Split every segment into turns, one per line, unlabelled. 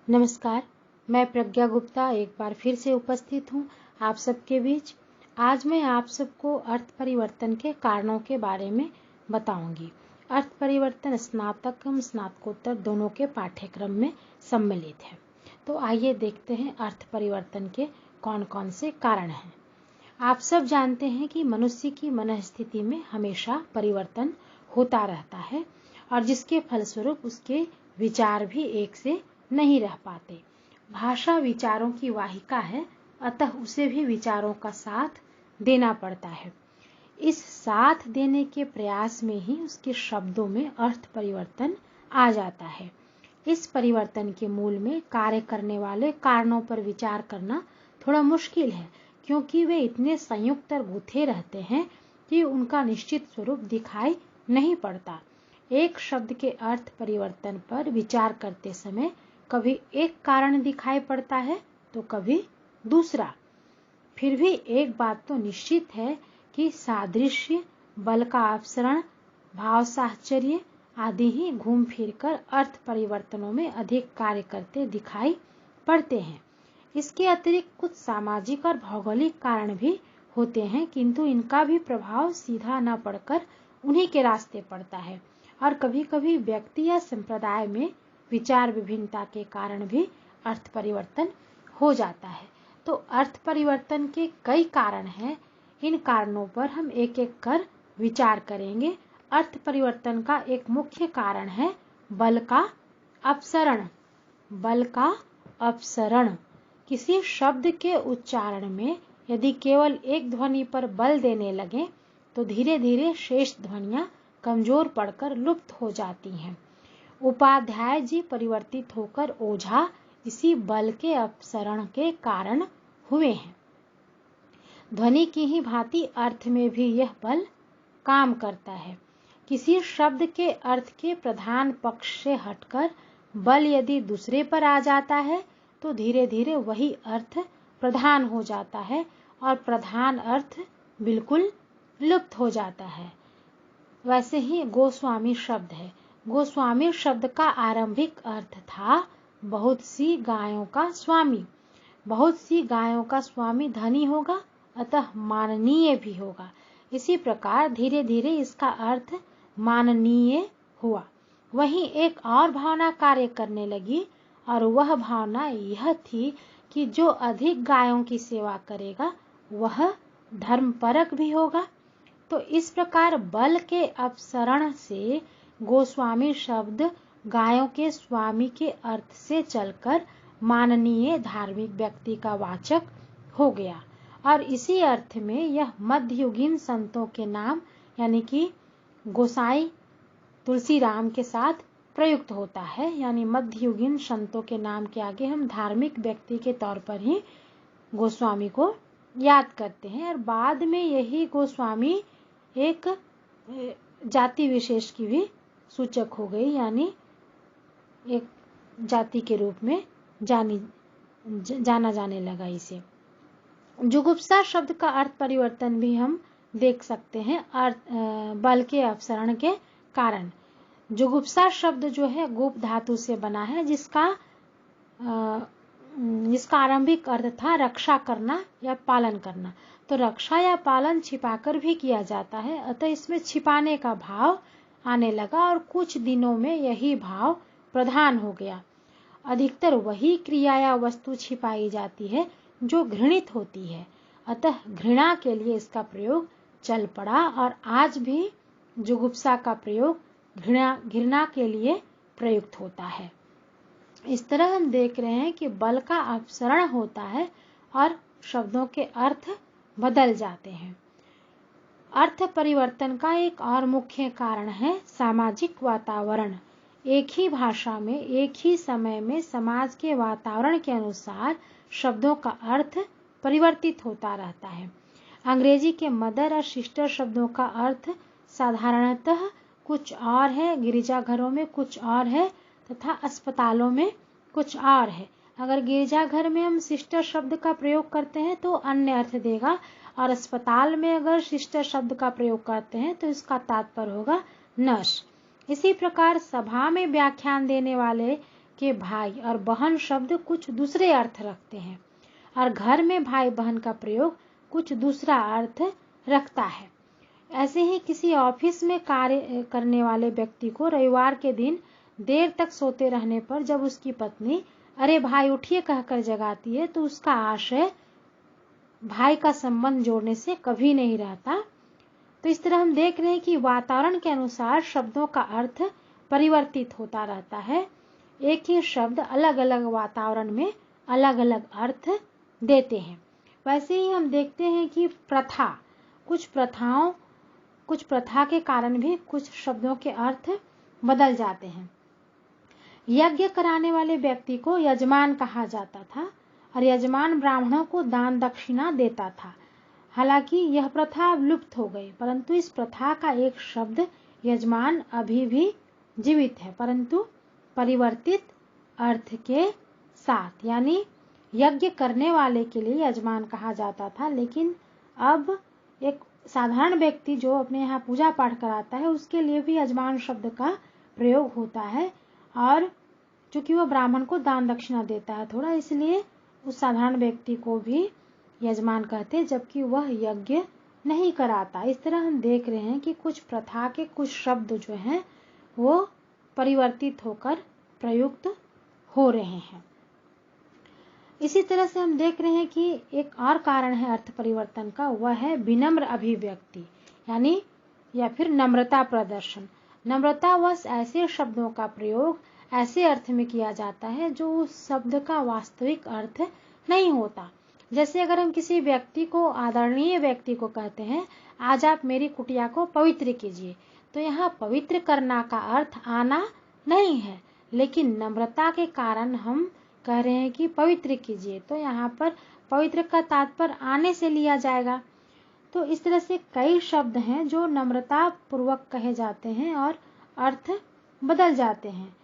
नमस्कार, मैं प्रज्ञा गुप्ता एक बार फिर से उपस्थित हूँ आप सबके बीच। आज मैं आप सबको अर्थ परिवर्तन के कारणों के बारे में बताऊंगी। अर्थ परिवर्तन स्नातक एवं स्नातकोत्तर दोनों के पाठ्यक्रम में सम्मिलित है। तो आइए देखते हैं अर्थ परिवर्तन के कौन कौन से कारण हैं। आप सब जानते हैं कि मनुष्य की मनस्थिति में हमेशा परिवर्तन होता रहता है और जिसके फलस्वरूप उसके विचार भी एक से नहीं रह पाते। भाषा विचारों की वाहिका है, अतः उसे भी विचारों का साथ देना पड़ता है। इस साथ देने के प्रयास में ही उसके शब्दों में अर्थ परिवर्तन आ जाता है। इस परिवर्तन के मूल में कार्य करने वाले कारणों पर विचार करना थोड़ा मुश्किल है, क्योंकि वे इतने संयुक्त और गुथे रहते हैं कि उनका निश्चित स्वरूप दिखाई नहीं पड़ता। एक शब्द के अर्थ परिवर्तन पर विचार करते समय कभी एक कारण दिखाई पड़ता है तो कभी दूसरा। फिर भी एक बात तो निश्चित है कि सादृश्य, बल का अपसरण, भाव साहचर्य आदि ही घूम फिरकर अर्थ परिवर्तनों में अधिक कार्य करते दिखाई पड़ते हैं। इसके अतिरिक्त कुछ सामाजिक और भौगोलिक कारण भी होते हैं, किंतु इनका भी प्रभाव सीधा न पड़कर उन्हीं के रास्ते पड़ता है और कभी कभी व्यक्ति या संप्रदाय में विचार विभिन्नता के कारण भी अर्थ परिवर्तन हो जाता है। तो अर्थ परिवर्तन के कई कारण हैं। इन कारणों पर हम एक एक कर विचार करेंगे। अर्थ परिवर्तन का एक मुख्य कारण है बल का अपसरण। बल का अपसरण। किसी शब्द के उच्चारण में यदि केवल एक ध्वनि पर बल देने लगे तो धीरे धीरे शेष ध्वनियां कमजोर पड़कर लुप्त हो जाती हैं। उपाध्याय जी परिवर्तित होकर ओझा इसी बल के अपसरण के कारण हुए हैं। ध्वनि की ही भांति अर्थ में भी यह बल काम करता है। किसी शब्द के अर्थ के प्रधान पक्ष से हटकर बल यदि दूसरे पर आ जाता है तो धीरे धीरे वही अर्थ प्रधान हो जाता है और प्रधान अर्थ बिल्कुल लुप्त हो जाता है। वैसे ही गोस्वामी शब्द है। गोस्वामी शब्द का आरंभिक अर्थ था बहुत सी गायों का स्वामी। बहुत सी गायों का स्वामी धनी होगा, अतः माननीय भी होगा। इसी प्रकार धीरे धीरे इसका अर्थ माननीय हुआ। वहीं एक और भावना कार्य करने लगी और वह भावना यह थी कि जो अधिक गायों की सेवा करेगा वह धर्मपरक भी होगा। तो इस प्रकार बल के अपसरण से गोस्वामी शब्द गायों के स्वामी के अर्थ से चलकर माननीय धार्मिक व्यक्ति का वाचक हो गया और इसी अर्थ में यह मध्ययुगीन संतों के नाम यानी कि गोसाई तुलसीराम के साथ प्रयुक्त होता है। यानी मध्ययुगीन संतों के नाम के आगे हम धार्मिक व्यक्ति के तौर पर ही गोस्वामी को याद करते हैं और बाद में यही गोस्वामी एक जाति विशेष की भी सूचक हो गई, यानी एक जाति के रूप में जाना जाने लगा इसे। जुगुप्सा शब्द का अर्थ परिवर्तन भी हम देख सकते हैं बल के अपसरण के कारण। जुगुप्सा शब्द जो है गुप धातु से बना है, जिसका आरंभिक अर्थ था रक्षा करना या पालन करना। तो रक्षा या पालन छिपाकर भी किया जाता है, अतः इसमें छिपाने का भाव आने लगा और कुछ दिनों में यही भाव प्रधान हो गया। अधिकतर वही क्रिया या वस्तु छिपाई जाती है जो घृणित होती है, अतः घृणा के लिए इसका प्रयोग चल पड़ा और आज भी जुगुप्सा का प्रयोग घृणा के लिए प्रयुक्त होता है। इस तरह हम देख रहे हैं कि बल का अपसरण होता है और शब्दों के अर्थ बदल जाते हैं। अर्थ परिवर्तन का एक और मुख्य कारण है सामाजिक वातावरण। एक ही भाषा में एक ही समय में समाज के वातावरण के अनुसार शब्दों का अर्थ परिवर्तित होता रहता है। अंग्रेजी के मदर और सिस्टर शब्दों का अर्थ साधारणतः कुछ और है, गिरजाघरों में कुछ और है तथा अस्पतालों में कुछ और है। अगर गिरजाघर में हम सिस्टर शब्द का प्रयोग करते हैं तो अन्य अर्थ देगा और अस्पताल में अगर सिस्टर शब्द का प्रयोग करते हैं तो इसका तात्पर्य होगा नर्स। इसी प्रकार सभा में व्याख्यान देने वाले के भाई और बहन शब्द कुछ दूसरे अर्थ रखते हैं और घर में भाई बहन का प्रयोग कुछ दूसरा अर्थ रखता है। ऐसे ही किसी ऑफिस में कार्य करने वाले व्यक्ति को रविवार के दिन देर तक सोते रहने पर जब उसकी पत्नी अरे भाई उठिए कहकर जगाती है तो उसका आशय भाई का संबंध जोड़ने से कभी नहीं रहता। तो इस तरह हम देख रहे हैं कि वातावरण के अनुसार शब्दों का अर्थ परिवर्तित होता रहता है। एक ही शब्द अलग अलग वातावरण में अलग अलग अर्थ देते हैं। वैसे ही हम देखते हैं कि कुछ प्रथा के कारण भी कुछ शब्दों के अर्थ बदल जाते हैं। यज्ञ कराने वाले व्यक्ति को यजमान कहा जाता था और यजमान ब्राह्मणों को दान दक्षिणा देता था। हालांकि यह प्रथा अब लुप्त हो गई, परंतु इस प्रथा का एक शब्द यजमान अभी भी जीवित है, परंतु परिवर्तित अर्थ के साथ। यानी यज्ञ करने वाले के लिए यजमान कहा जाता था, लेकिन अब एक साधारण व्यक्ति जो अपने यहाँ पूजा पाठ कराता है उसके लिए भी यजमान शब्द का प्रयोग होता है। और चूंकि वह ब्राह्मण को दान दक्षिणा देता है थोड़ा, इसलिए उस साधारण व्यक्ति को भी यजमान कहते हैं, जबकि वह यज्ञ नहीं कराता। इस तरह हम देख रहे हैं कि कुछ प्रथा के कुछ शब्द जो हैं वो परिवर्तित होकर प्रयुक्त हो रहे हैं। इसी तरह से हम देख रहे हैं कि एक और कारण है अर्थ परिवर्तन का, वह है विनम्र अभिव्यक्ति यानी या फिर नम्रता प्रदर्शन। नम्रतावश ऐसे शब्दों का प्रयोग ऐसे अर्थ में किया जाता है जो उस शब्द का वास्तविक अर्थ नहीं होता। जैसे अगर हम किसी व्यक्ति को, आदरणीय व्यक्ति को कहते हैं आज आप मेरी कुटिया को पवित्र कीजिए, तो यहाँ पवित्र करना का अर्थ आना नहीं है, लेकिन नम्रता के कारण हम कह रहे हैं कि पवित्र कीजिए, तो यहाँ पर पवित्र का तात्पर्य आने से लिया जाएगा। तो इस तरह से कई शब्द हैं जो नम्रता पूर्वक कहे जाते हैं और अर्थ बदल जाते हैं।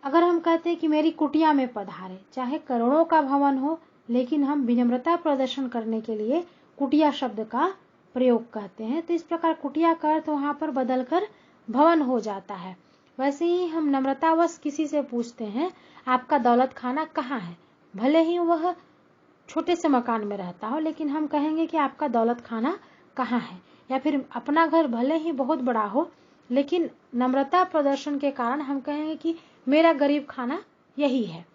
अगर हम कहते हैं कि मेरी कुटिया में पधारे, चाहे करोड़ों का भवन हो, लेकिन हम विनम्रता प्रदर्शन करने के लिए कुटिया शब्द का प्रयोग कहते हैं, तो इस प्रकार कुटिया का अर्थ वहां पर बदलकर भवन हो जाता है। वैसे ही हम नम्रतावश किसी से पूछते हैं आपका दौलत खाना कहाँ है, भले ही वह छोटे से मकान में रहता हो, लेकिन हम कहेंगे कि आपका दौलत खाना कहाँ है। या फिर अपना घर भले ही बहुत बड़ा हो, लेकिन नम्रता प्रदर्शन के कारण हम कहेंगे कि मेरा गरीब खाना यही है।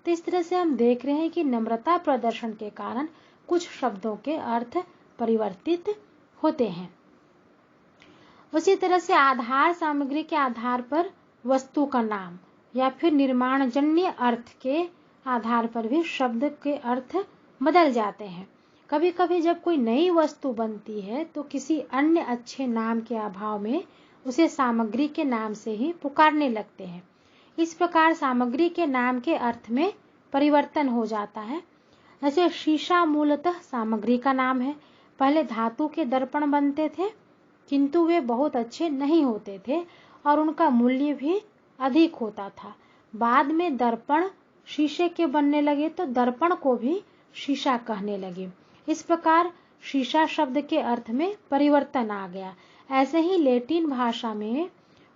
तो इस तरह से हम देख रहे हैं कि नम्रता प्रदर्शन के कारण कुछ शब्दों के अर्थ परिवर्तित होते हैं। उसी तरह से आधार सामग्री के आधार पर वस्तु का नाम या फिर निर्माणजन्य अर्थ के आधार पर भी शब्द के अर्थ बदल जाते हैं। कभी कभी जब कोई नई वस्तु बनती है तो किसी अन्य अच्छे नाम के अभाव में उसे सामग्री के नाम से ही पुकारने लगते हैं। इस प्रकार सामग्री के नाम के अर्थ में परिवर्तन हो जाता है। जैसे शीशा मूलतः सामग्री का नाम है। पहले धातु के दर्पण बनते थे, किंतु वे बहुत अच्छे नहीं होते थे और उनका मूल्य भी अधिक होता था। बाद में दर्पण शीशे के बनने लगे तो दर्पण को भी शीशा कहने लगे। इस प्रकार शीशा शब्द के अर्थ में परिवर्तन आ गया। ऐसे ही लैटिन भाषा में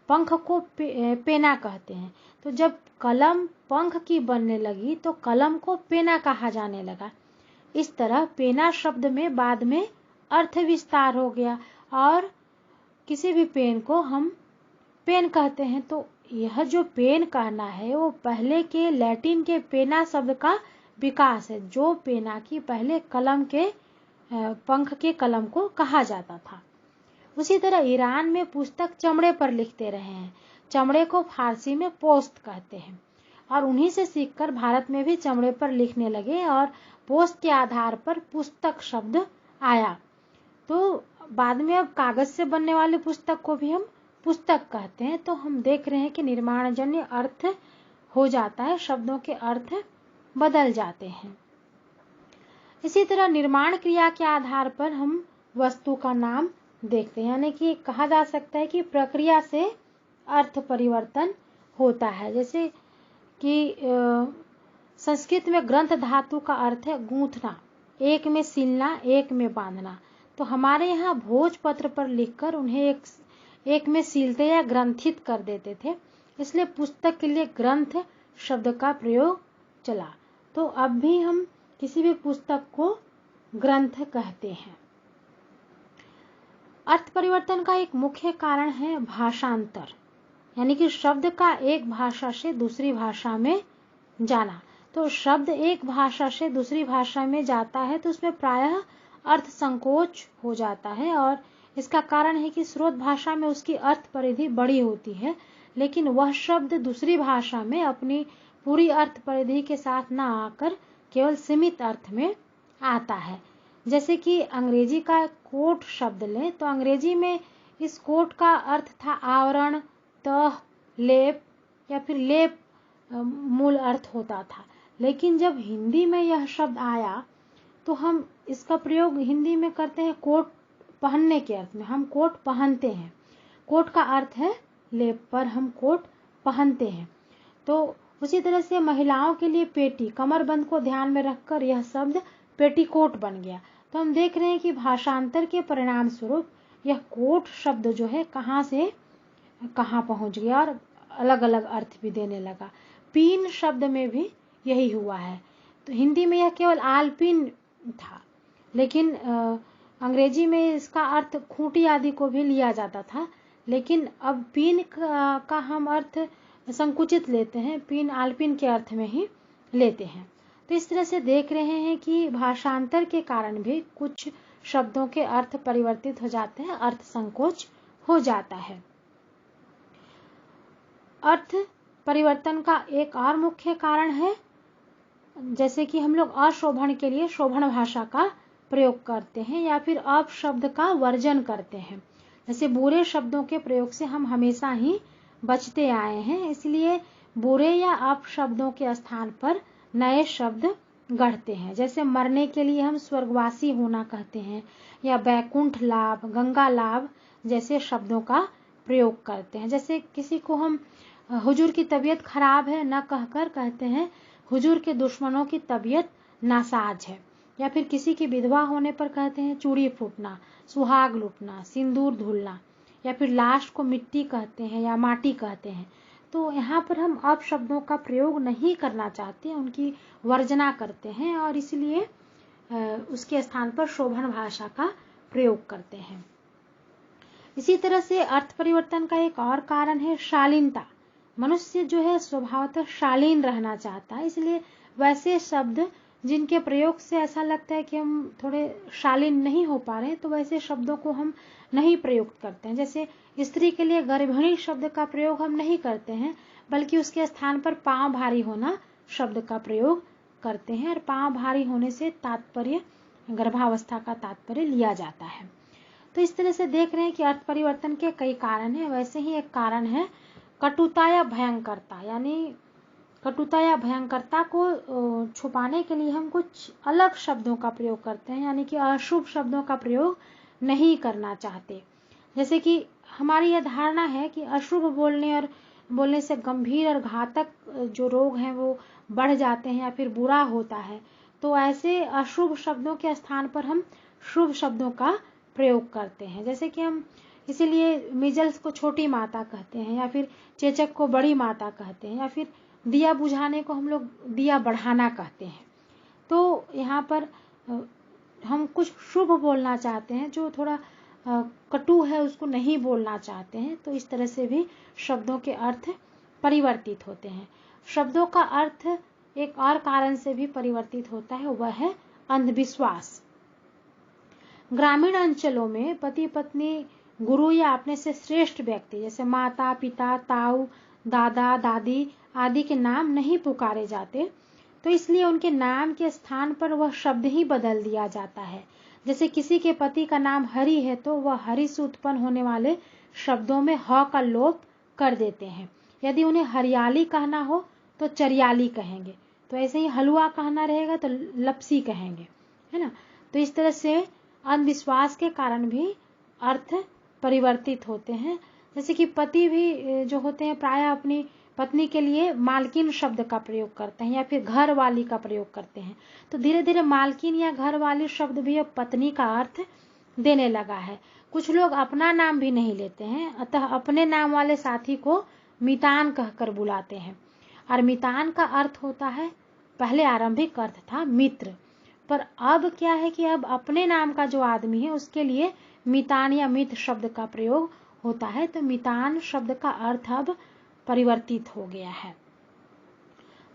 पंख को पेना कहते हैं, तो जब कलम पंख की बनने लगी तो कलम को पेना कहा जाने लगा। इस तरह पेना शब्द में बाद में अर्थ विस्तार हो गया और किसी भी पेन को हम पेन कहते हैं। तो यह जो पेन कहना है वो पहले के लैटिन के पेना शब्द का विकास है, जो पेना की पहले कलम के पंख के कलम को कहा जाता था। उसी तरह ईरान में पुस्तक चमड़े पर लिखते रहे हैं। चमड़े को फारसी में पोस्त कहते हैं और उन्हीं से सीखकर भारत में भी चमड़े पर लिखने लगे और पोस्त के आधार पर पुस्तक शब्द आया। तो बाद में अब कागज से बनने वाले पुस्तक को भी हम पुस्तक कहते हैं। तो हम देख रहे हैं कि निर्माणजन्य अर्थ हो जाता है, शब्दों के अर्थ बदल जाते हैं। इसी तरह निर्माण क्रिया के आधार पर हम वस्तु का नाम देखते हैं, यानी कि कहा जा सकता है कि प्रक्रिया से अर्थ परिवर्तन होता है। जैसे कि संस्कृत में ग्रंथ धातु का अर्थ है गूंथना, एक में सिलना, एक में बांधना। तो हमारे यहाँ भोजपत्र पर लिखकर उन्हें एक में सिलते या ग्रंथित कर देते थे, इसलिए पुस्तक के लिए ग्रंथ शब्द का प्रयोग चला। तो अब भी हम किसी भी पुस्तक को ग्रंथ कहते हैं। अर्थ परिवर्तन का एक मुख्य कारण है भाषांतर, यानी कि शब्द का एक भाषा से दूसरी भाषा में जाना। तो शब्द एक भाषा से दूसरी भाषा में जाता है तो उसमें प्रायः अर्थ संकोच हो जाता है, और इसका कारण है कि स्रोत भाषा में उसकी अर्थ परिधि बड़ी होती है, लेकिन वह शब्द दूसरी भाषा में अपनी पूरी अर्थ परिधि के साथ न आकर केवल सीमित अर्थ में आता है। जैसे कि अंग्रेजी का कोट शब्द लें तो अंग्रेजी में इस कोट का अर्थ था आवरण, तह, लेप या फिर लेप मूल अर्थ होता था। लेकिन जब हिंदी में यह शब्द आया तो हम इसका प्रयोग हिंदी में करते हैं कोट पहनने के अर्थ में। हम कोट पहनते हैं, कोट का अर्थ है लेप पर हम कोट पहनते हैं। तो उसी तरह से महिलाओं के लिए पेटी, कमरबंद को ध्यान में रखकर यह शब्द पेटीकोट बन गया। तो हम देख रहे हैं कि भाषांतर के परिणाम स्वरूप यह कोट शब्द जो है कहाँ से कहाँ पहुंच गया और अलग अलग अर्थ भी देने लगा। पीन शब्द में भी यही हुआ है। तो हिंदी में यह केवल आलपीन था, लेकिन अंग्रेजी में इसका अर्थ खूंटी आदि को भी लिया जाता था, लेकिन अब पीन का हम अर्थ संकुचित लेते हैं, पीन आलपीन के अर्थ में ही लेते हैं। तो इस तरह से देख रहे हैं कि भाषांतर के कारण भी कुछ शब्दों के अर्थ परिवर्तित हो जाते हैं, अर्थ संकोच हो जाता है। अर्थ परिवर्तन का एक और मुख्य कारण है, जैसे कि हम लोग अशोभन के लिए शोभन भाषा का प्रयोग करते हैं या फिर अपशब्द का वर्जन करते हैं। जैसे बुरे शब्दों के प्रयोग से हम हमेशा ही बचते आए हैं, इसलिए बुरे या अपशब्दों के स्थान पर नए शब्द गढ़ते हैं। जैसे मरने के लिए हम स्वर्गवासी होना कहते हैं या बैकुंठ लाभ, गंगा लाभ जैसे शब्दों का प्रयोग करते हैं। जैसे किसी को हम हुजूर की तबीयत खराब है न कहकर कहते हैं हुजूर के दुश्मनों की तबीयत नासाज है, या फिर किसी की विधवा होने पर कहते हैं चूड़ी फूटना, सुहाग लुटना, सिंदूर धुलना, या फिर लाश को मिट्टी कहते हैं या माटी कहते हैं। तो यहाँ पर हम अपशब्दों का प्रयोग नहीं करना चाहते, उनकी वर्जना करते हैं और इसलिए उसके स्थान पर शोभन भाषा का प्रयोग करते हैं। इसी तरह से अर्थ परिवर्तन का एक और कारण है शालीनता। मनुष्य जो है स्वभावतः शालीन रहना चाहता है, इसलिए वैसे शब्द जिनके प्रयोग से ऐसा लगता है कि हम थोड़े शालीन नहीं हो पा रहे हैं, तो वैसे शब्दों को हम नहीं प्रयोग करते हैं। जैसे स्त्री के लिए गर्भिणी शब्द का प्रयोग हम नहीं करते हैं, बल्कि उसके स्थान पर पांव भारी होना शब्द का प्रयोग करते हैं, और पांव भारी होने से तात्पर्य गर्भावस्था का तात्पर्य लिया जाता है। तो इस तरह से देख रहे हैं कि अर्थ परिवर्तन के कई कारण हैं। वैसे ही एक कारण है कटुता या भयंकरता, यानी कटुता या भयंकरता को छुपाने के लिए हम कुछ अलग शब्दों का प्रयोग करते हैं, यानी कि अशुभ शब्दों का प्रयोग नहीं करना चाहते। जैसे कि हमारी यह धारणा है कि अशुभ बोलने से गंभीर और घातक जो रोग हैं वो बढ़ जाते हैं या फिर बुरा होता है। तो ऐसे अशुभ शब्दों के स्थान पर हम शुभ शब्दों का प्रयोग करते हैं। जैसे कि हम इसीलिए मिजल्स को छोटी माता कहते हैं, या फिर चेचक को बड़ी माता कहते हैं, या फिर दिया बुझाने को हम लोग दिया बढ़ाना कहते हैं। तो यहाँ पर हम कुछ शुभ बोलना चाहते हैं, जो थोड़ा कटु है उसको नहीं बोलना चाहते हैं। तो इस तरह से भी शब्दों के अर्थ परिवर्तित होते हैं। शब्दों का अर्थ एक और कारण से भी परिवर्तित होता है, वह है अंधविश्वास। ग्रामीण अंचलों में पति पत्नी, गुरु या अपने से श्रेष्ठ व्यक्ति जैसे माता पिता, ताऊ, दादा दादी आदि के नाम नहीं पुकारे जाते, तो इसलिए उनके नाम के स्थान पर वह शब्द ही बदल दिया जाता है। जैसे किसी के पति का नाम हरि है तो वह हरि से उत्पन्न होने वाले शब्दों में ह का लोप कर देते हैं। यदि उन्हें हरियाली कहना हो तो चरियाली कहेंगे, तो ऐसे ही हलवा कहना रहेगा तो लपसी कहेंगे, है ना। तो इस तरह से अंधविश्वास के कारण भी अर्थ परिवर्तित होते हैं। जैसे कि पति भी जो होते हैं प्रायः अपनी पत्नी के लिए मालकिन शब्द का प्रयोग करते हैं या फिर घर वाली का प्रयोग करते हैं। तो धीरे धीरे मालकिन या घर वाली शब्द भी अब पत्नी का अर्थ देने लगा है। कुछ लोग अपना नाम भी नहीं लेते हैं, अतः अपने नाम वाले साथी को मितान कहकर बुलाते हैं। और मितान का अर्थ होता है, पहले आरंभिक अर्थ था मित्र, पर अब क्या है कि अब अपने नाम का जो आदमी है उसके लिए मितान या मित्र शब्द का प्रयोग होता है। तो मितान शब्द का अर्थ अब परिवर्तित हो गया है।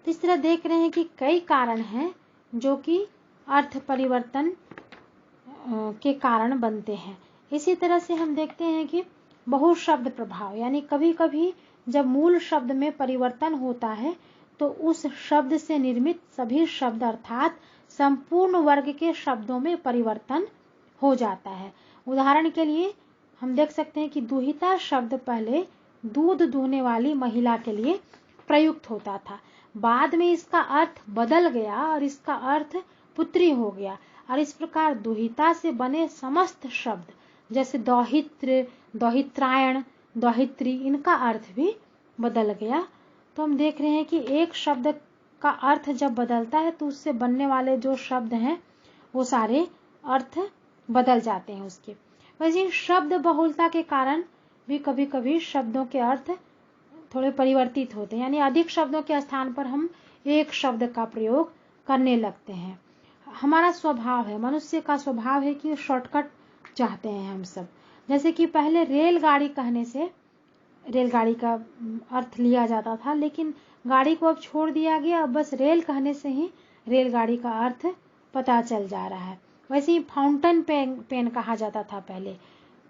तो इस तरह देख रहे हैं कि कई कारण हैं जो कि अर्थ परिवर्तन के कारण बनते हैं। इसी तरह से हम देखते हैं कि बहुशब्द प्रभाव, यानी कभी कभी जब मूल शब्द में परिवर्तन होता है तो उस शब्द से निर्मित सभी शब्द अर्थात संपूर्ण वर्ग के शब्दों में परिवर्तन हो जाता है। उदाहरण के लिए हम देख सकते हैं कि दुहिता शब्द पहले दूध दूहने वाली महिला के लिए प्रयुक्त होता था, बाद में इसका अर्थ बदल गया और इसका अर्थ पुत्री हो गया। और इस प्रकार दुहिता से बने समस्त शब्द जैसे दौहित्र, दौहित्रायण, दौहित्री, इनका अर्थ भी बदल गया। तो हम देख रहे हैं कि एक शब्द का अर्थ जब बदलता है तो उससे बनने वाले जो शब्द हैं वो सारे अर्थ बदल जाते हैं उसके। वैसे शब्द बहुलता के कारण भी कभी कभी शब्दों के अर्थ थोड़े परिवर्तित होते हैं, यानी अधिक शब्दों के स्थान पर हम एक शब्द का प्रयोग करने लगते हैं। हमारा स्वभाव है, मनुष्य का स्वभाव है कि शॉर्टकट चाहते हैं हम सब। जैसे कि पहले रेलगाड़ी कहने से रेलगाड़ी का अर्थ लिया जाता था, लेकिन गाड़ी को अब छोड़ दिया गया, अब बस रेल कहने से ही रेलगाड़ी का अर्थ पता चल जा रहा है। वैसे ही फाउंटेन पेन कहा जाता था पहले,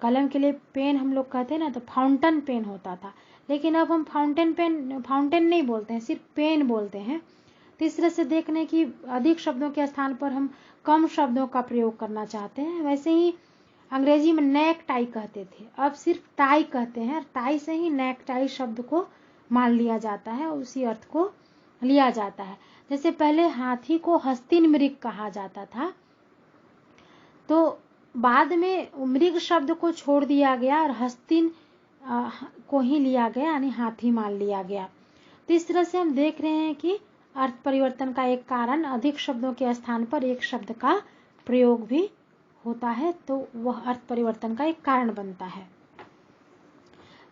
कलम के लिए पेन हम लोग कहते हैं ना, तो फाउंटेन पेन होता था, लेकिन अब हम फाउंटेन नहीं बोलते हैं, सिर्फ पेन बोलते हैं। तीसरे से देखने की अधिक शब्दों के स्थान पर हम कम शब्दों का प्रयोग करना चाहते हैं। वैसे ही अंग्रेजी में नेक टाई कहते थे, अब सिर्फ टाई कहते हैं, टाई से ही नेक टाई शब्द को मान लिया जाता है, उसी अर्थ को लिया जाता है। जैसे पहले हाथी को हस्तिन मृग कहा जाता था, तो बाद में मृग शब्द को छोड़ दिया गया और हस्तिन को ही लिया गया, यानी हाथी मान लिया गया। तो इस तरह से हम देख रहे हैं कि अर्थ परिवर्तन का एक कारण अधिक शब्दों के स्थान पर एक शब्द का प्रयोग भी होता है, तो वह अर्थ परिवर्तन का एक कारण बनता है।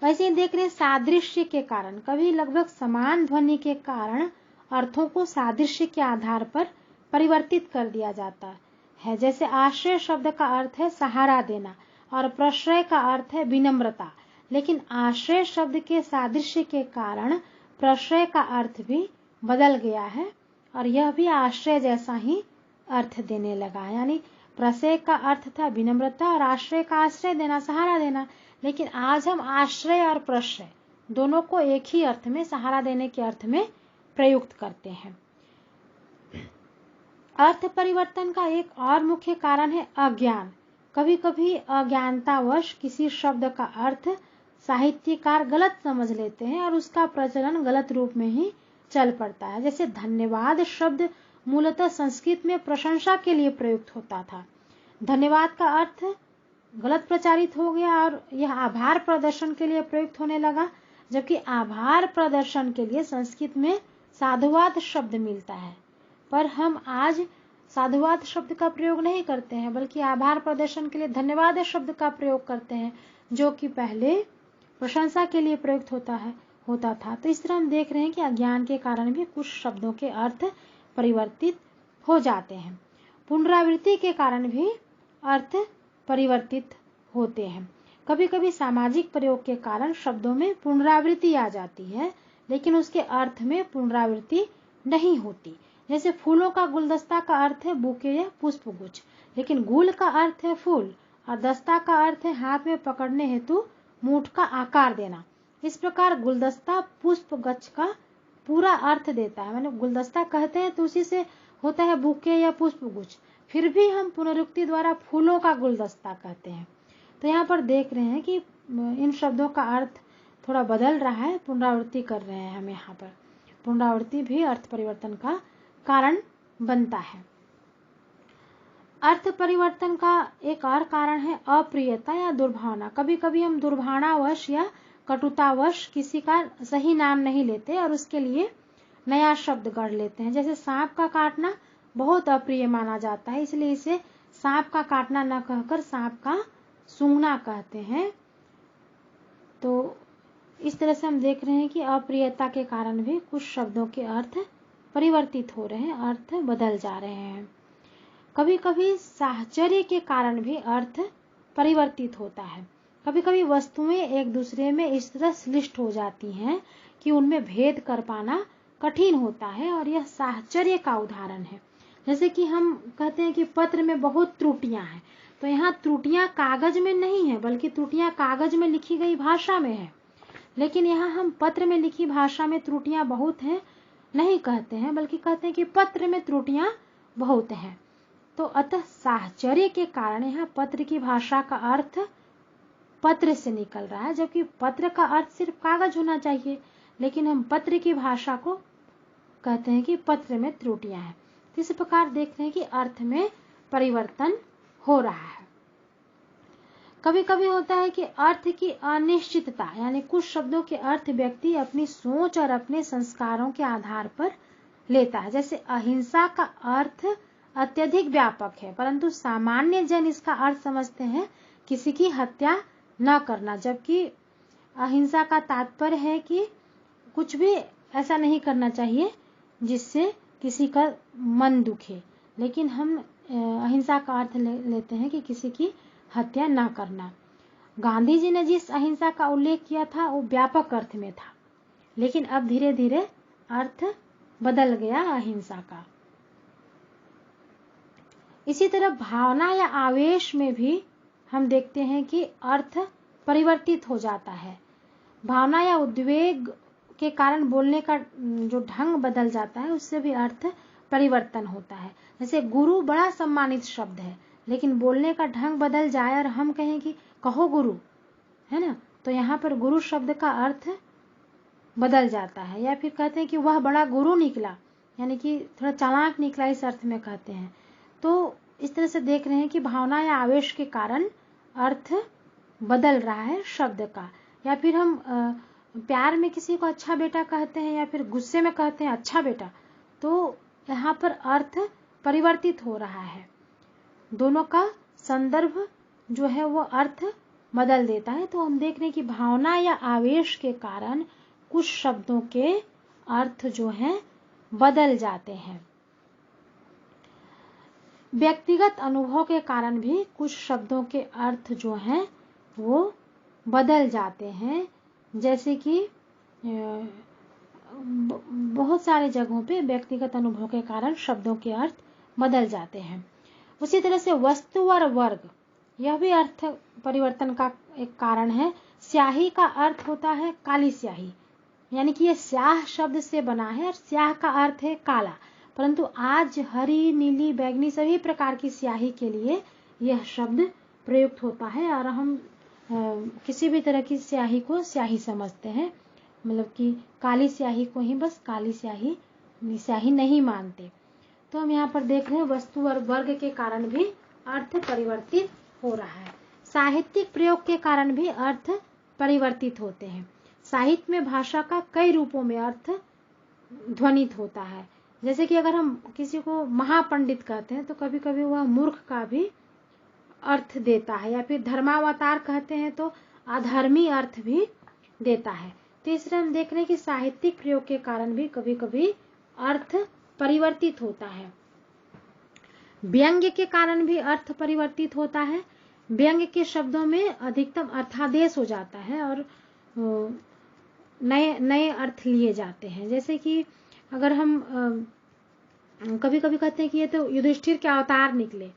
वैसे ही देख रहे हैं सादृश्य के कारण, कभी लगभग समान ध्वनि के कारण अर्थों को सादृश्य के आधार पर परिवर्तित कर दिया जाता है। जैसे आश्रय शब्द का अर्थ है सहारा देना और प्रश्रय का अर्थ है विनम्रता, लेकिन आश्रय शब्द के सादृश्य के कारण प्रश्रय का अर्थ भी बदल गया है और यह भी आश्रय जैसा ही अर्थ देने लगा। यानी प्रश्रय का अर्थ था विनम्रता और आश्रय का आश्रय देना, सहारा देना, लेकिन आज हम आश्रय और प्रश्रय दोनों को एक ही अर्थ में, सहारा देने के अर्थ में प्रयुक्त करते हैं। अर्थ परिवर्तन का एक और मुख्य कारण है अज्ञान। कभी कभी अज्ञानतावश किसी शब्द का अर्थ साहित्यकार गलत समझ लेते हैं और उसका प्रचलन गलत रूप में ही चल पड़ता है। जैसे धन्यवाद शब्द मूलतः संस्कृत में प्रशंसा के लिए प्रयुक्त होता था, धन्यवाद का अर्थ गलत प्रचारित हो गया और यह आभार प्रदर्शन के लिए प्रयुक्त होने लगा, जबकि आभार प्रदर्शन के लिए संस्कृत में साधुवाद शब्द मिलता है, पर हम आज साधुवाद शब्द का प्रयोग नहीं करते हैं, बल्कि आभार प्रदर्शन के लिए धन्यवाद शब्द का प्रयोग करते हैं, जो कि पहले प्रशंसा के लिए प्रयुक्त होता था। तो इस तरह हम देख रहे हैं कि अज्ञान के कारण भी कुछ शब्दों के अर्थ परिवर्तित हो जाते हैं। पुनरावृत्ति के कारण भी अर्थ परिवर्तित होते हैं। कभी कभी सामाजिक प्रयोग के कारण शब्दों में पुनरावृत्ति आ जाती है, लेकिन उसके अर्थ में पुनरावृत्ति नहीं होती। जैसे फूलों का गुलदस्ता का अर्थ है बुके या पुष्पगुच्छ, लेकिन गुल का अर्थ है फूल और दस्ता का अर्थ है हाथ में पकड़ने हेतु मूठ का आकार देना। इस प्रकार गुलदस्ता पुष्प गच्छ का पूरा अर्थ देता है, मैंने गुलदस्ता कहते हैं तो उसी से होता है बुके या पुष्पगुच्छ, फिर भी हम पुनरुक्ति द्वारा फूलों का गुलदस्ता कहते हैं। तो यहाँ पर देख रहे हैं कि इन शब्दों का अर्थ थोड़ा बदल रहा है, पुनरावृत्ति कर रहे हैं हम। यहाँ पर पुनरावृत्ति भी अर्थ परिवर्तन का कारण बनता है। अर्थ परिवर्तन का एक और कारण है अप्रियता या दुर्भावना। कभी कभी हम दुर्भावनावश या कटुतावश किसी का सही नाम नहीं लेते और उसके लिए नया शब्द गढ़ लेते हैं। जैसे सांप का काटना बहुत अप्रिय माना जाता है, इसलिए इसे सांप का काटना न कहकर सांप का सूंघना कहते हैं। तो इस तरह से हम देख रहे हैं कि अप्रियता के कारण भी कुछ शब्दों के अर्थ परिवर्तित हो रहे हैं, अर्थ बदल जा रहे हैं। कभी कभी साहचर्य के कारण भी अर्थ परिवर्तित होता है। कभी कभी वस्तुएं एक दूसरे में इस तरह श्लिष्ट हो जाती हैं कि उनमें भेद कर पाना कठिन होता है, और यह साहचर्य का उदाहरण है। जैसे कि हम कहते हैं कि पत्र में बहुत त्रुटियां हैं, तो यहाँ त्रुटियां कागज में नहीं है, बल्कि त्रुटियां कागज में लिखी गई भाषा में है। लेकिन यहाँ हम पत्र में लिखी भाषा में त्रुटियां बहुत हैं नहीं कहते हैं, बल्कि कहते हैं कि पत्र में त्रुटियां बहुत हैं। तो अतः साहचर्य के कारण यहाँ पत्र की भाषा का अर्थ पत्र से निकल रहा है, जबकि पत्र का अर्थ सिर्फ कागज होना चाहिए, लेकिन हम पत्र की भाषा को कहते हैं कि पत्र में त्रुटियां हैं। इस प्रकार देख रहे हैं कि अर्थ में परिवर्तन हो रहा है। कभी कभी होता है कि अर्थ की अनिश्चितता, यानी कुछ शब्दों के अर्थ व्यक्ति अपनी सोच और अपने संस्कारों के आधार पर लेता है। जैसे अहिंसा का अर्थ अत्यधिक व्यापक है, परंतु सामान्य जन इसका अर्थ समझते हैं किसी की हत्या न करना, जबकि अहिंसा का तात्पर्य है कि कुछ भी ऐसा नहीं करना चाहिए जिससे किसी का मन दुखे। लेकिन हम अहिंसा का अर्थ लेते हैं कि किसी की हत्या ना करना। गांधी जी ने जिस अहिंसा का उल्लेख किया था वो व्यापक अर्थ में था, लेकिन अब धीरे धीरे अर्थ बदल गया अहिंसा का। इसी तरह भावना या आवेश में भी हम देखते हैं कि अर्थ परिवर्तित हो जाता है। भावना या उद्वेग के कारण बोलने का जो ढंग बदल जाता है, उससे भी अर्थ परिवर्तन होता है। जैसे गुरु बड़ा सम्मानित शब्द है, लेकिन बोलने का ढंग बदल जाए और हम कहें कि कहो गुरु, है ना, तो यहाँ पर गुरु शब्द का अर्थ बदल जाता है। या फिर कहते हैं कि वह बड़ा गुरु निकला, यानी कि थोड़ा चालाक निकला, इस अर्थ में कहते हैं। तो इस तरह से देख रहे हैं कि भावना या आवेश के कारण अर्थ बदल रहा है शब्द का। या फिर हम प्यार में किसी को अच्छा बेटा कहते हैं, या फिर गुस्से में कहते हैं अच्छा बेटा, तो यहाँ पर अर्थ परिवर्तित हो रहा है। दोनों का संदर्भ जो है वो अर्थ बदल देता है। तो हम देख रहे हैं कि भावना या आवेश के कारण कुछ शब्दों के अर्थ जो हैं बदल जाते हैं। व्यक्तिगत अनुभव के कारण भी कुछ शब्दों के अर्थ जो हैं वो बदल जाते हैं। जैसे कि बहुत सारे जगहों पे व्यक्तिगत अनुभव के कारण शब्दों के अर्थ बदल जाते हैं। उसी तरह से वस्तु और वर्ग, यह भी अर्थ परिवर्तन का एक कारण है। स्याही का अर्थ होता है काली स्याही, यानी कि यह स्याह शब्द से बना है और स्याह का अर्थ है काला, परंतु आज हरी, नीली, बैंगनी सभी प्रकार की स्याही के लिए यह शब्द प्रयुक्त होता है। और हम किसी भी तरह की स्याही को स्याही समझते हैं, मतलब कि काली स्याही को ही बस काली स्याही नहीं मानते। तो हम यहाँ पर देख रहे हैं वस्तु और वर्ग के कारण भी अर्थ परिवर्तित हो रहा है। साहित्यिक प्रयोग के कारण भी अर्थ परिवर्तित होते हैं। साहित्य में भाषा का कई रूपों में अर्थ ध्वनित होता है। जैसे कि अगर हम किसी को महापंडित कहते हैं तो कभी कभी वह मूर्ख का भी अर्थ देता है, या फिर धर्मावतार कहते हैं तो अधर्मी अर्थ भी देता है। तीसरा हम देख रहे हैं कि साहित्यिक प्रयोग के कारण भी कभी कभी अर्थ परिवर्तित होता है। व्यंग्य के कारण भी अर्थ परिवर्तित होता है। व्यंग्य के शब्दों में अधिकतम अर्थादेश हो जाता है और नए नए अर्थ लिए जाते हैं। जैसे कि अगर हम कभी कभी कहते हैं कि ये तो युधिष्ठिर के अवतार निकले,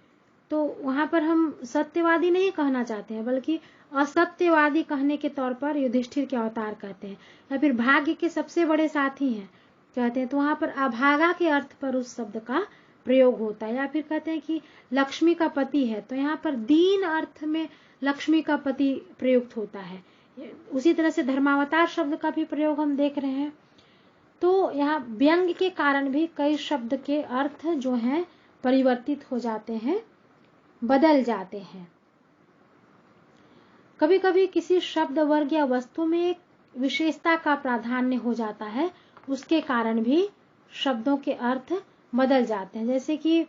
तो वहां पर हम सत्यवादी नहीं कहना चाहते हैं, बल्कि असत्यवादी कहने के तौर पर युधिष्ठिर के अवतार कहते हैं। या फिर भाग्य के सबसे बड़े साथी हैं कहते हैं, तो वहां पर अभागा के अर्थ पर उस शब्द का प्रयोग होता है। या फिर कहते हैं कि लक्ष्मी का पति है, तो यहाँ पर दीन अर्थ में लक्ष्मी का पति प्रयुक्त होता है। उसी तरह से धर्मावतार शब्द का भी प्रयोग हम देख रहे हैं। तो यहाँ व्यंग्य के कारण भी कई शब्द के अर्थ जो हैं परिवर्तित हो जाते हैं, बदल जाते हैं। कभी कभी किसी शब्द, वर्ग या वस्तु में एक विशेषता का प्राधान्य हो जाता है, उसके कारण भी शब्दों के अर्थ बदल जाते हैं। जैसे कि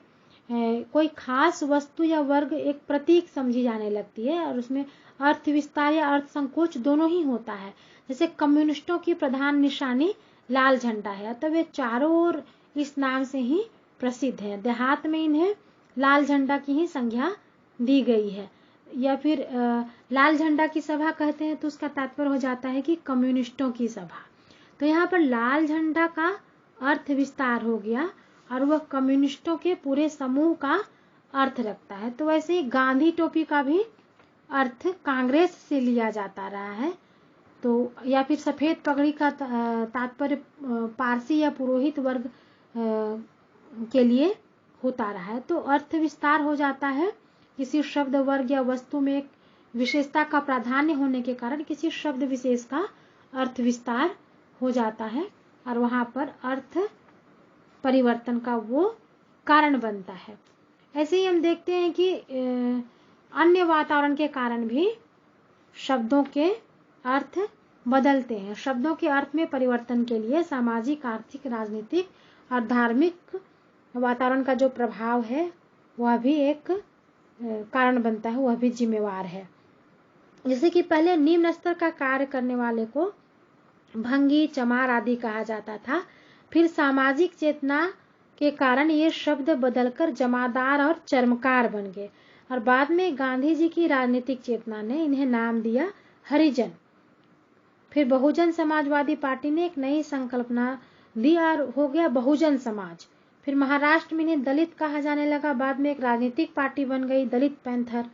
कोई खास वस्तु या वर्ग एक प्रतीक समझी जाने लगती है और उसमें अर्थ विस्तार या अर्थ संकोच दोनों ही होता है। जैसे कम्युनिस्टों की प्रधान निशानी लाल झंडा है, तो वे चारों ओर इस नाम से ही प्रसिद्ध है। देहात में इन्हें लाल झंडा की ही संज्ञा दी गई है। या फिर लाल झंडा की सभा कहते हैं तो उसका तात्पर्य हो जाता है कि कम्युनिस्टों की सभा। तो यहाँ पर लाल झंडा का अर्थ विस्तार हो गया और वह कम्युनिस्टों के पूरे समूह का अर्थ रखता है। तो वैसे ही गांधी टोपी का भी अर्थ कांग्रेस से लिया जाता रहा है। तो या फिर सफेद पगड़ी का तात्पर्य पारसी या पुरोहित वर्ग के लिए होता रहा है। तो अर्थ विस्तार हो जाता है किसी शब्द वर्ग या वस्तु में एक विशेषता का प्राधान्य होने के कारण किसी शब्द विशेष का अर्थ विस्तार हो जाता है और वहां पर अर्थ परिवर्तन का वो कारण बनता है। ऐसे ही हम देखते हैं कि अन्य वातावरण के कारण भी शब्दों के अर्थ बदलते हैं। शब्दों के अर्थ में परिवर्तन के लिए सामाजिक, आर्थिक, राजनीतिक और धार्मिक वातावरण का जो प्रभाव है वह भी एक कारण बनता है, वह भी जिम्मेवार है। जैसे कि पहले निम्न स्तर का कार्य करने वाले को भंगी, चमार आदि कहा जाता था। फिर सामाजिक चेतना के कारण ये शब्द बदलकर जमादार और चर्मकार बन गए और बाद में गांधी जी की राजनीतिक चेतना ने इन्हें नाम दिया हरिजन। फिर बहुजन समाजवादी पार्टी ने एक नई संकल्पना दी और हो गया बहुजन समाज। फिर महाराष्ट्र में इन्हें दलित कहा जाने लगा, बाद में एक राजनीतिक पार्टी बन गई दलित पैंथर।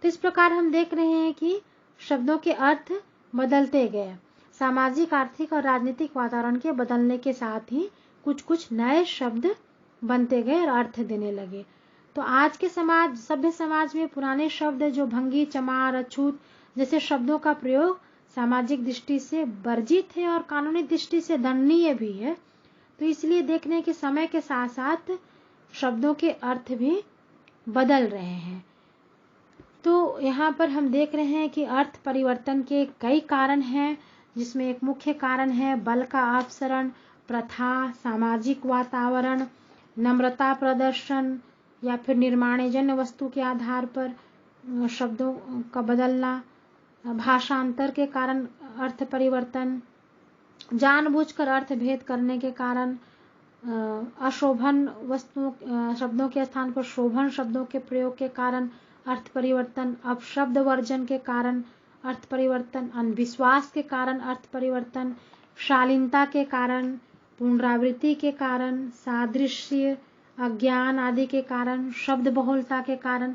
तो इस प्रकार हम देख रहे हैं कि शब्दों के अर्थ बदलते गए। सामाजिक, आर्थिक और राजनीतिक वातावरण के बदलने के साथ ही कुछ कुछ नए शब्द बनते गए और अर्थ देने लगे। तो आज के समाज, सभ्य समाज में पुराने शब्द जो भंगी, चमार, अछूत जैसे शब्दों का प्रयोग सामाजिक दृष्टि से वर्जित है और कानूनी दृष्टि से दंडनीय भी है। तो इसलिए देख रहे हैं कि समय के साथ साथ शब्दों के अर्थ भी बदल रहे हैं। तो यहाँ पर हम देख रहे हैं कि अर्थ परिवर्तन के कई कारण हैं, जिसमें एक मुख्य कारण है बल का अपसरण, प्रथा, सामाजिक वातावरण, नम्रता प्रदर्शन या फिर निर्माणजन्य वस्तु के आधार पर शब्दों का बदलना, भाषांतर के कारण अर्थ परिवर्तन, जानबूझकर अर्थ भेद करने के कारण, अशोभन वस्तुओं शब्दों के स्थान पर शोभन शब्दों के प्रयोग के कारण अर्थ परिवर्तन, अपशब्द वर्जन के कारण अर्थ परिवर्तन, अंधविश्वास के कारण अर्थ परिवर्तन, शालीनता के कारण, पुनरावृत्ति के कारण, सादृश्य, अज्ञान आदि के कारण, शब्द बहुलता के कारण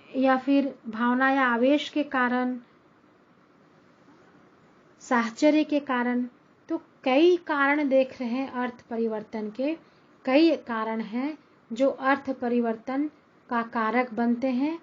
या फिर भावना या आवेश के कारण, साहचर्य के कारण। तो कई कारण देख रहे हैं अर्थ परिवर्तन के, कई कारण हैं जो अर्थ परिवर्तन का कारक बनते हैं